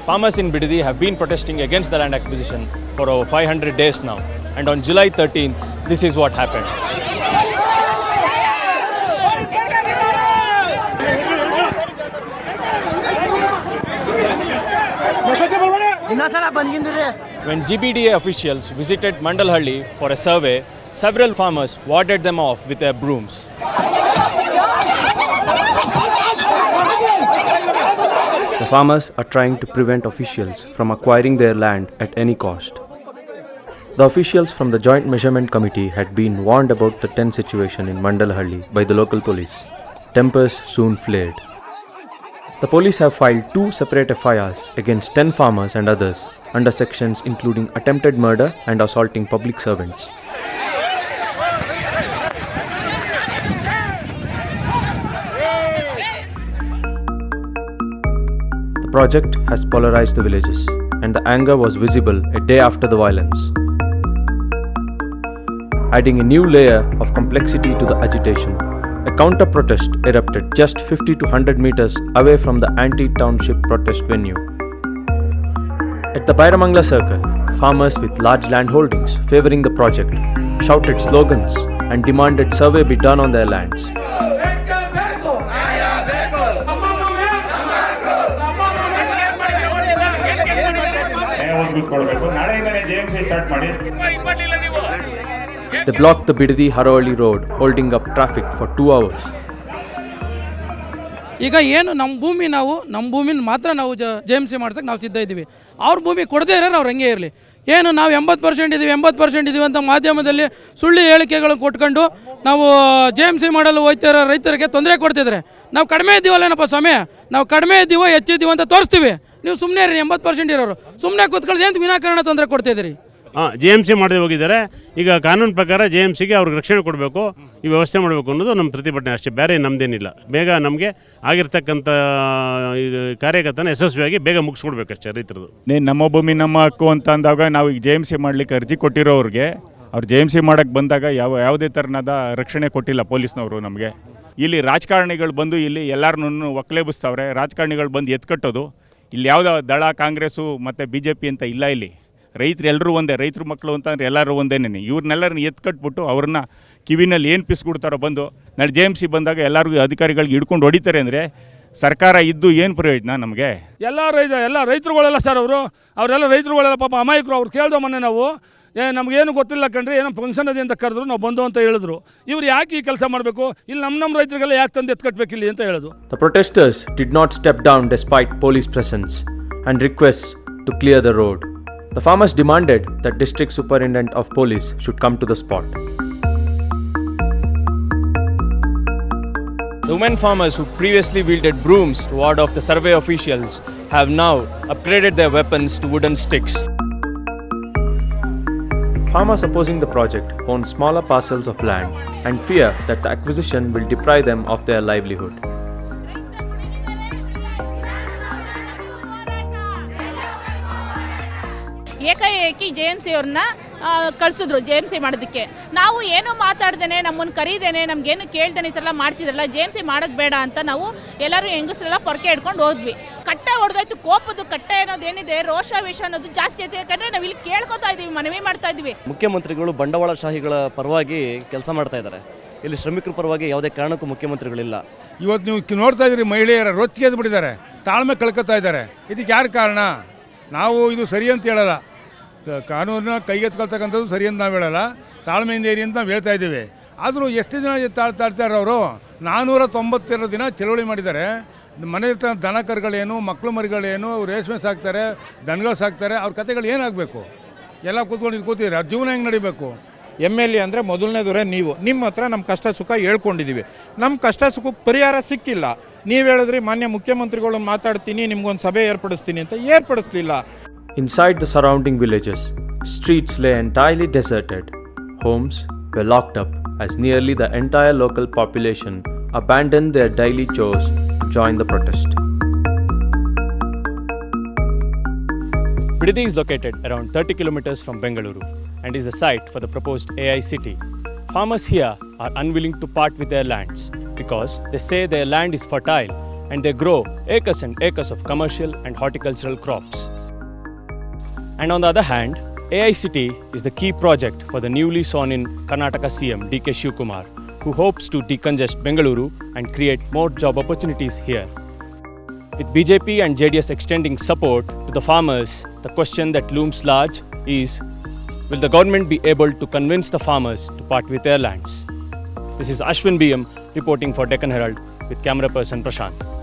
Farmers in Bidadi have been protesting against the land acquisition for over 500 days now. And on July 13th, this is what happened. When GBDA officials visited Mandalhalli for a survey, several farmers warded them off with their brooms. The farmers are trying to prevent officials from acquiring their land at any cost. The officials from the Joint Measurement Committee had been warned about the tense situation in Mandalhalli by the local police. Tempers soon flared. The police have filed 2 separate FIRs against 10 farmers and others under sections including attempted murder and assaulting public servants. The project has polarized the villages, and the anger was visible a day after the violence, adding a new layer of complexity to the agitation. A counter-protest erupted just 50 to 100 meters away from the anti-township protest venue. At the Bairamangla circle, farmers with large land holdings favoring the project shouted slogans and demanded survey be done on their lands. They blocked the Bidadi-Harohalli road, holding up traffic for 2 hours. ಈಗ ಏನು ನಮ್ಮ ಭೂಮಿನ ಮಾತ್ರ ನಾವು JMC ಮಾಡ್ಸೋಕ್ಕೆ ನಾವು ಸಿದ್ಧ ಇದ್ದೀವಿ. ಅವ್ರ ಭೂಮಿ ಕೊಡದೇ ಇರೋರು ಅವ್ರು ಹಂಗೆ ಇರಲಿ. ಏನು ನಾವು 80% ಇದ್ದೀವಿ ಅಂತ ಮಾಧ್ಯಮದಲ್ಲಿ ಸುಳ್ಳು ಹೇಳಿಕೆಗಳನ್ನು ಕೊಟ್ಕೊಂಡು ನಾವು JMC ಮಾಡಲು ಹೋಗ್ತಾ ಇರೋ ರೈತರಿಗೆ ತೊಂದರೆ ಕೊಡ್ತಿದ್ದಾರೆ. ನಾವು ಕಡಿಮೆ ಇದ್ದೀವಲ್ಲೇನಪ್ಪ ಸಮಯ, ನಾವು ಕಡಿಮೆ ಇದ್ದೀವೋ ಹೆಚ್ಚಿದ್ದೀವೋ ಅಂತ ತೋರಿಸ್ತೀವಿ. ನೀವು ಸುಮ್ಮನೆ ಇರಿ, 80% ಇರೋರು ಸುಮ್ಮನೆ ಕೂತ್ಕೊಳ್ಳಿ ಅಂತ ವಿನಾಕಾರಣ ತೊಂದರೆ ಕೊಡ್ತಿದ್ದೀರಿ. JMC ಮಾಡದೆ ಹೋಗಿದ್ದಾರೆ. ಈಗ ಕಾನೂನು ಪ್ರಕಾರ JMCಗೆ ಅವ್ರಿಗೆ ರಕ್ಷಣೆ ಕೊಡಬೇಕು, ಈ ವ್ಯವಸ್ಥೆ ಮಾಡಬೇಕು ಅನ್ನೋದು ನಮ್ಮ ಪ್ರತಿಭಟನೆ ಅಷ್ಟೇ, ಬೇರೆ ನಮ್ಮದೇನಿಲ್ಲ. ಬೇಗ ನಮಗೆ ಆಗಿರ್ತಕ್ಕಂಥ ಕಾರ್ಯಕರ್ತನ ಯಶಸ್ವಿಯಾಗಿ ಬೇಗ ಮುಗಿಸ್ಕೊಡ್ಬೇಕಷ್ಟೇ ರೈತರದು. ನಮ್ಮ ಭೂಮಿ ನಮ್ಮ ಹಕ್ಕು ಅಂತ ಅಂದಾಗ ನಾವು ಈಗ JMC ಮಾಡಲಿಕ್ಕೆ ಅರ್ಜಿ ಕೊಟ್ಟಿರೋರಿಗೆ ಅವ್ರು JMC ಮಾಡೋಕ್ಕೆ ಬಂದಾಗ ಯಾವುದೇ ಥರನಾದ ರಕ್ಷಣೆ ಕೊಟ್ಟಿಲ್ಲ ಪೊಲೀಸ್ನವರು ನಮಗೆ. ಇಲ್ಲಿ ರಾಜಕಾರಣಿಗಳು ಬಂದು ಇಲ್ಲಿ ಎಲ್ಲರನ್ನೂ ಒಕ್ಕಲೆಬ್ಬಿಸ್ತಾವ್ರೆ. ರಾಜಕಾರಣಿಗಳು ಬಂದು ಎತ್ಕಟ್ಟೋದು. ಇಲ್ಲಿ ಯಾವುದೋ ದಳ ಕಾಂಗ್ರೆಸ್ಸು ಮತ್ತು BJP ಅಂತ ಇಲ್ಲ. ಇಲ್ಲಿ ರೈತರು ಎಲ್ಲರೂ ಒಂದೇ, ರೈತರ ಮಕ್ಕಳು ಅಂತಂದರೆ ಎಲ್ಲರೂ ಒಂದೇನೇ. ಇವ್ರನ್ನೆಲ್ಲರನ್ನ ಎತ್ಕಟ್ಬಿಟ್ಟು ಅವ್ರನ್ನ ಕಿವಿನಲ್ಲಿ ಏನು ಪಿಸ್ಕೊಡ್ತಾರೋ ಬಂದು ನಾಳೆ JMC ಬಂದಾಗ ಎಲ್ಲರಿಗೂ ಅಧಿಕಾರಿಗಳಿಗೆ ಹಿಡ್ಕೊಂಡು ಹೊಡಿತಾರೆ ಅಂದರೆ ಸರ್ಕಾರ ಇದ್ದು ಏನು ಪ್ರಯೋಜನ ನಮಗೆ? ಎಲ್ಲ ರೈತರುಗಳೆಲ್ಲ ಸರ್ ಅವರೆಲ್ಲ ರೈತರುಗಳೆಲ್ಲ ಪಾಪ ಅಮಾಯಕರು. ಅವ್ರು ಕೇಳ್ದೋ ಮೊನ್ನೆ ನಾವು ನಮಗೇನು ಗೊತ್ತಿಲ್ಲ ಕಣ್ರಿ, ಏನೋ ಫಂಕ್ಷನ್ ಅದೇ ಅಂತ ಕರೆದ್ರು, ನಾವು ಬಂದು ಅಂತ ಹೇಳಿದ್ರು. ಇವ್ರು ಯಾಕೆ ಈ ಕೆಲಸ ಮಾಡಬೇಕು, ಇಲ್ಲಿ ನಮ್ಮ ರೈತರಿಗೆಲ್ಲ ಯಾಕೆ ತಂದು ಎತ್ಕಟ್ಬೇಕಿಲ್ಲಿ ಅಂತ ಹೇಳೋದು. The protesters did not step down despite police presence and requests to clear the road. The farmers demanded that District Superintendent of Police should come to the spot. The women farmers who previously wielded brooms to ward off the survey officials have now upgraded their weapons to wooden sticks. Farmers opposing the project own smaller parcels of land and fear that the acquisition will deprive them of their livelihood. ಏಕಾಏಕಿ JMC ಅವ್ರನ್ನ ಕಳಿಸಿದ್ರು JMC ಮಾಡೋದಕ್ಕೆ. ನಾವು ಏನು ಮಾತಾಡ್ದೇನೆ, ನಮ್ಮನ್ನು ಕರೀದೇನೆ, ನಮಗೇನು ಕೇಳ್ದೇನೆ ಈ ಥರ ಮಾಡ್ತಿದ್ರಲ್ಲ, JMC ಮಾಡೋದು ಬೇಡ ಅಂತ ನಾವು ಎಲ್ಲರೂ ಹೆಂಗಸರೆಲ್ಲ ಪೊರಕೆ ಹಿಡ್ಕೊಂಡು ಹೋದ್ವಿ. ಕಟ್ಟೆ ಹೊಡೆದಾಯ್ತು, ಕೋಪದ ಕಟ್ಟೆ ಅನ್ನೋದೇನಿದೆ, ರೋಷ ವಿಷ ಅನ್ನೋದು ಜಾಸ್ತಿ ಐತೆ. ಯಾಕಂದರೆ ನಾವು ಇಲ್ಲಿ ಕೇಳ್ಕೊತಾ ಇದ್ದೀವಿ, ಮನವಿ ಮಾಡ್ತಾ ಇದ್ದೀವಿ. ಮುಖ್ಯಮಂತ್ರಿಗಳು ಬಂಡವಾಳಶಾಹಿಗಳ ಪರವಾಗಿ ಕೆಲಸ ಮಾಡ್ತಾ ಇದ್ದಾರೆ. ಇಲ್ಲಿ ಶ್ರಮಿಕರ ಪರವಾಗಿ ಯಾವುದೇ ಕಾರಣಕ್ಕೂ ಮುಖ್ಯಮಂತ್ರಿಗಳಿಲ್ಲ. ಇವತ್ತು ನೀವು ನೋಡ್ತಾ ಇದ್ದೀರಿ, ಮಹಿಳೆಯರ ರೊಚ್ಚಿಗೆದ್ದು ಬಿಟ್ಟಿದ್ದಾರೆ, ತಾಳ್ಮೆ ಕಳ್ಕೊತಾ ಇದ್ದಾರೆ. ಇದಕ್ಕೆ ಯಾರು ಕಾರಣ? ನಾವು ಇದು ಸರಿ ಅಂತ ಹೇಳಲ್ಲ, ಕಾನೂನನ್ನ ಕೈಗೆತ್ಕೊಳ್ತಕ್ಕಂಥದ್ದು ಸರಿ ಅಂತ ನಾವು ಹೇಳಲ್ಲ, ತಾಳ್ಮೆಯಿಂದ ಏರಿ ಅಂತ ನಾವು ಹೇಳ್ತಾ ಇದ್ದೀವಿ. ಆದರೂ ಎಷ್ಟು ದಿನ ತಾಳ್ತಾರೆ ಅವರು? 492 ದಿನ ಚಳವಳಿ ಮಾಡಿದ್ದಾರೆ. ಮನೆ ದನ ಕರುಗಳೇನು, ಮಕ್ಕಳು ಮರಿಗಳೇನು, ರೇಷ್ಮೆ ಸಾಕ್ತಾರೆ, ದನಗಳು ಸಾಕ್ತಾರೆ, ಅವ್ರ ಕತೆಗಳು ಏನಾಗಬೇಕು? ಎಲ್ಲ ಕೂತಿದ್ದಾರೆ, ಅವ್ರ ಜೀವನ ಹೆಂಗೆ ನಡಿಬೇಕು? MLA ಅಂದರೆ ಮೊದಲನೇ ದೊರೆ ನೀವು. ನಿಮ್ಮ ಹತ್ರ ನಮ್ಮ ಕಷ್ಟ ಸುಖ ಹೇಳ್ಕೊಂಡಿದ್ದೀವಿ. ನಮ್ಮ ಕಷ್ಟ ಸುಖಕ್ಕೆ ಪರಿಹಾರ ಸಿಕ್ಕಿಲ್ಲ. ನೀವು ಹೇಳಿದ್ರಿ ಮಾನ್ಯ ಮುಖ್ಯಮಂತ್ರಿಗಳನ್ನ ಮಾತಾಡ್ತೀನಿ, ನಿಮ್ಗೊಂದು ಸಭೆ ಏರ್ಪಡಿಸ್ತೀನಿ ಅಂತ, ಏರ್ಪಡಿಸ್ಲಿಲ್ಲ. Inside the surrounding villages, streets lay entirely deserted. Homes were locked up as nearly the entire local population abandoned their daily chores to join the protest. Bidadi is located around 30 kilometers from Bengaluru and is the site for the proposed AI city. Farmers here are unwilling to part with their lands because they say their land is fertile and they grow acres and acres of commercial and horticultural crops. And on the other hand, AI City is the key project for the newly sworn-in Karnataka CM DK Shivkumar, who hopes to decongest Bengaluru and create more job opportunities here. With BJP and JDS extending support to the farmers, the question that looms large is, will the government be able to convince the farmers to part with their lands? This is Ashwin BM reporting for Deccan Herald with camera person Prashant.